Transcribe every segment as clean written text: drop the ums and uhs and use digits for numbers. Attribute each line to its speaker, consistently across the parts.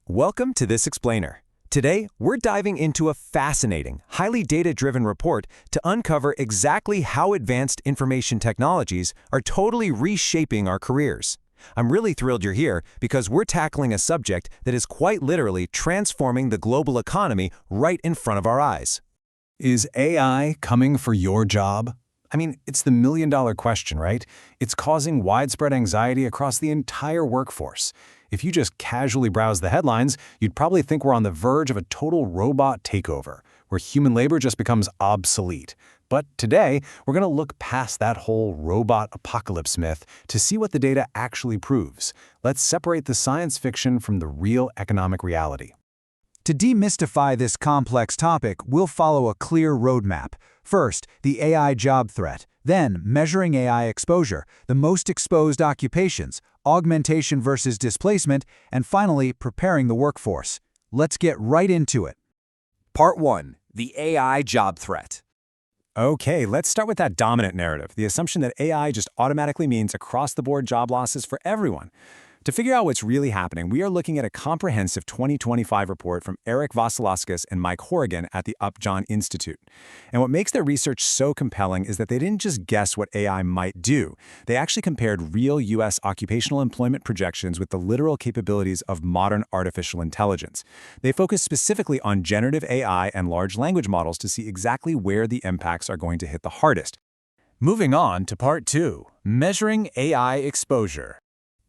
Speaker 1: Welcome to This Explainer. Today, we're diving into a fascinating, highly data-driven report to uncover exactly how advanced information technologies are totally reshaping our careers. I'm really thrilled you're here because we're tackling a subject that is quite literally transforming the global economy right in front of our eyes.
Speaker 2: Is AI coming for your job? I mean, it's the million-dollar question, right? It's causing widespread anxiety across the entire workforce. If you just casually browse the headlines, you'd probably think we're on the verge of a total robot takeover, where human labor just becomes obsolete. But today, we're going to look past that whole robot apocalypse myth to see what the data actually proves. Let's separate the science fiction from the real economic reality.
Speaker 3: To demystify this complex topic, we'll follow a clear roadmap. First, the AI job threat, then measuring AI exposure, the most exposed occupations, augmentation versus displacement, and finally, preparing the workforce. Let's get right into it.
Speaker 1: Part 1. The AI job threat.
Speaker 2: Okay, let's start with that dominant narrative, the assumption that AI just automatically means across-the-board job losses for everyone. To figure out what's really happening, we are looking at a comprehensive 2025 report from Eric Vasilauskas and Mike Horrigan at the Upjohn Institute. And what makes their research so compelling is that they didn't just guess what AI might do. They actually compared real U.S. occupational employment projections with the literal capabilities of modern artificial intelligence. They focused specifically on generative AI and large language models to see exactly where the impacts are going to hit the hardest. Moving on to Part 2, Measuring AI Exposure.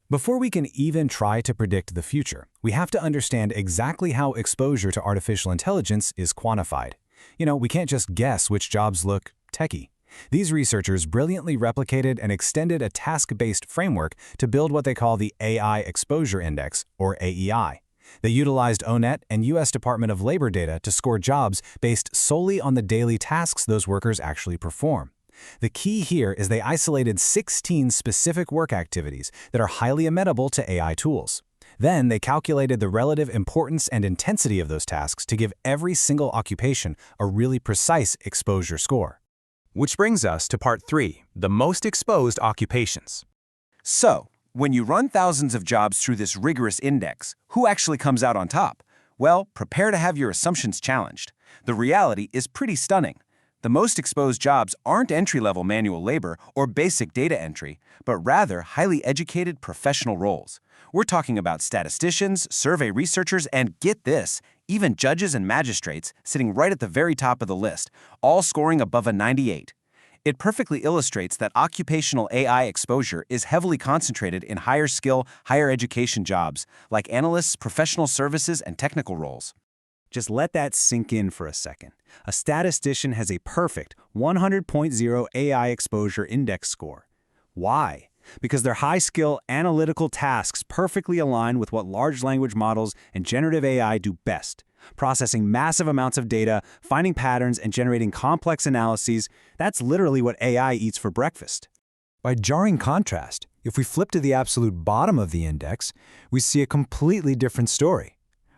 Speaker 2: Before we can even try to predict the future, we have to understand exactly how exposure to artificial intelligence is quantified. We can't just guess which jobs look techy. These researchers brilliantly replicated and extended a task-based framework to build what they call the AI Exposure Index, or AEI. They utilized ONET and U.S. Department of Labor data to score jobs based solely on the daily tasks those workers actually perform. The key here is they isolated 16 specific work activities that are highly amenable to AI tools. Then they calculated the relative importance and intensity of those tasks to give every single occupation a really precise exposure score.
Speaker 1: Which brings us to Part 3, the most exposed occupations. So, when you run thousands of jobs through this rigorous index, who actually comes out on top? Well, prepare to have your assumptions challenged. The reality is pretty stunning. The most exposed jobs aren't entry-level manual labor or basic data entry, but rather highly educated professional roles. We're talking about statisticians, survey researchers, and get this, even judges and magistrates sitting right at the very top of the list, all scoring above a 98. It perfectly illustrates that occupational AI exposure is heavily concentrated in higher skill, higher education jobs, like analysts, professional services, and technical roles.
Speaker 2: Just let that sink in for a second. A statistician has a perfect 100.0 AI exposure index score. Why? Because their high-skill analytical tasks perfectly align with what large language models and generative AI do best. Processing massive amounts of data, finding patterns, and generating complex analyses, that's literally what AI eats for breakfast.
Speaker 3: By jarring contrast, if we flip to the absolute bottom of the index, we see a completely different story.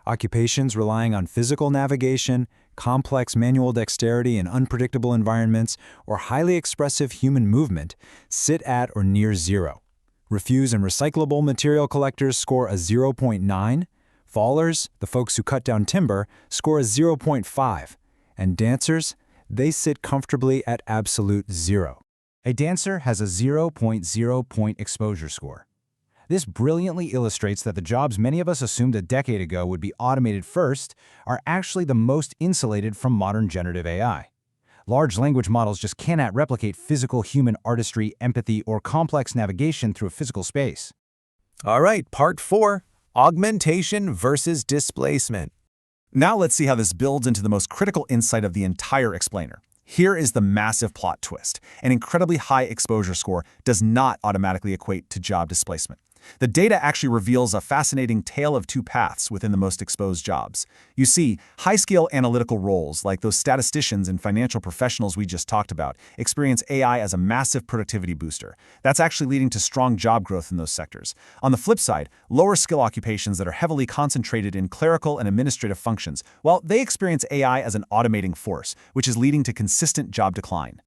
Speaker 3: Occupations relying on physical navigation, complex manual dexterity in unpredictable environments, or highly expressive human movement sit at or near 0. Refuse and recyclable material collectors score a 0.9. Fallers, the folks who cut down timber, score a 0.5. And dancers, they sit comfortably at absolute 0. A dancer has a 0.0 point exposure score. This brilliantly illustrates that the jobs many of us assumed a decade ago would be automated first are actually the most insulated from modern generative AI. Large language models just cannot replicate physical human artistry, empathy, or complex navigation through a physical space.
Speaker 1: All right, Part 4, Augmentation versus Displacement.
Speaker 2: Now let's see how this builds into the most critical insight of the entire explainer. Here is the massive plot twist. An incredibly high exposure score does not automatically equate to job displacement. The data actually reveals a fascinating tale of two paths within the most exposed jobs. You see, high-skill analytical roles, like those statisticians and financial professionals we just talked about, experience AI as a massive productivity booster. That's actually leading to strong job growth in those sectors. On the flip side, lower-skill occupations that are heavily concentrated in clerical and administrative functions, well, they experience AI as an automating force, which is leading to consistent job decline.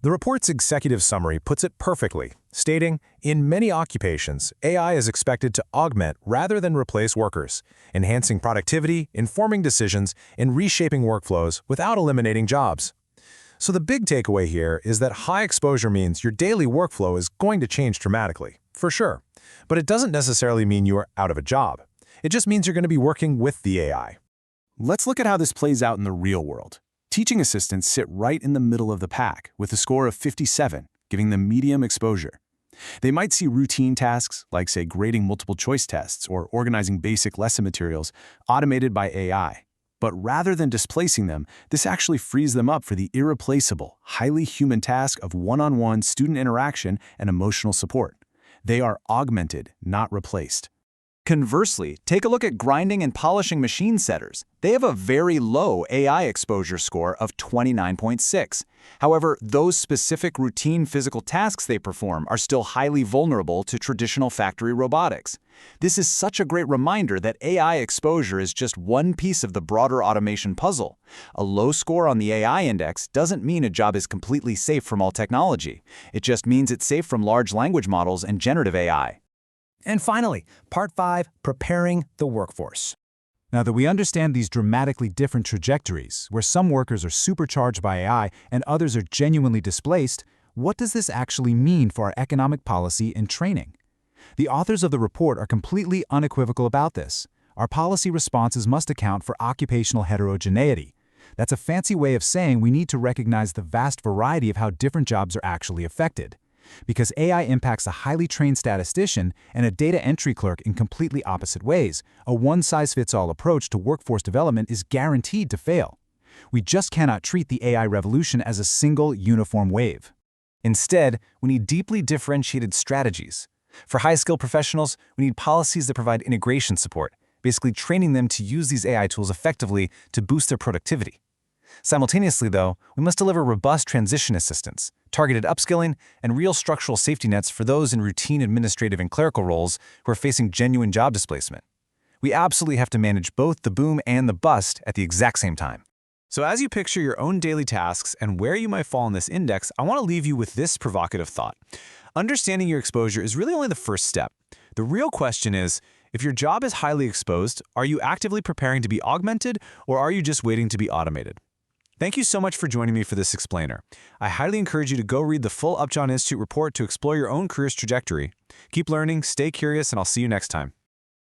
Speaker 4: The report's executive summary puts it perfectly, stating, in many occupations, AI is expected to augment rather than replace workers, enhancing productivity, informing decisions, and reshaping workflows without eliminating jobs. So the big takeaway here is that high exposure means your daily workflow is going to change dramatically, for sure. But it doesn't necessarily mean you are out of a job. It just means you're going to be working with the AI.
Speaker 2: Let's look at how this plays out in the real world. Teaching assistants sit right in the middle of the pack with a score of 57, giving them medium exposure. They might see routine tasks, like say grading multiple choice tests or organizing basic lesson materials, automated by AI. But rather than displacing them, this actually frees them up for the irreplaceable, highly human task of one-on-one student interaction and emotional support. They are augmented, not replaced.
Speaker 5: Conversely, take a look at grinding and polishing machine setters. They have a very low AI exposure score of 29.6. However, those specific routine physical tasks they perform are still highly vulnerable to traditional factory robotics. This is such a great reminder that AI exposure is just one piece of the broader automation puzzle. A low score on the AI index doesn't mean a job is completely safe from all technology. It just means it's safe from large language models and generative AI.
Speaker 3: And finally, Part 5, Preparing the Workforce. Now that we understand these dramatically different trajectories, where some workers are supercharged by AI and others are genuinely displaced, what does this actually mean for our economic policy and training? The authors of the report are completely unequivocal about this. Our policy responses must account for occupational heterogeneity. That's a fancy way of saying we need to recognize the vast variety of how different jobs are actually affected. Because AI impacts a highly trained statistician and a data entry clerk in completely opposite ways, a one-size-fits-all approach to workforce development is guaranteed to fail. We just cannot treat the AI revolution as a single, uniform wave.
Speaker 1: Instead, we need deeply differentiated strategies. For high-skilled professionals, we need policies that provide integration support, basically training them to use these AI tools effectively to boost their productivity. Simultaneously, though, we must deliver robust transition assistance, targeted upskilling, and real structural safety nets for those in routine administrative and clerical roles who are facing genuine job displacement. We absolutely have to manage both the boom and the bust at the exact same time.
Speaker 2: So as you picture your own daily tasks and where you might fall in this index, I want to leave you with this provocative thought. Understanding your exposure is really only the first step. The real question is, if your job is highly exposed, are you actively preparing to be augmented, or are you just waiting to be automated? Thank you so much for joining me for this explainer. I highly encourage you to go read the full Upjohn Institute report to explore your own career's trajectory. Keep learning, stay curious, and I'll see you next time.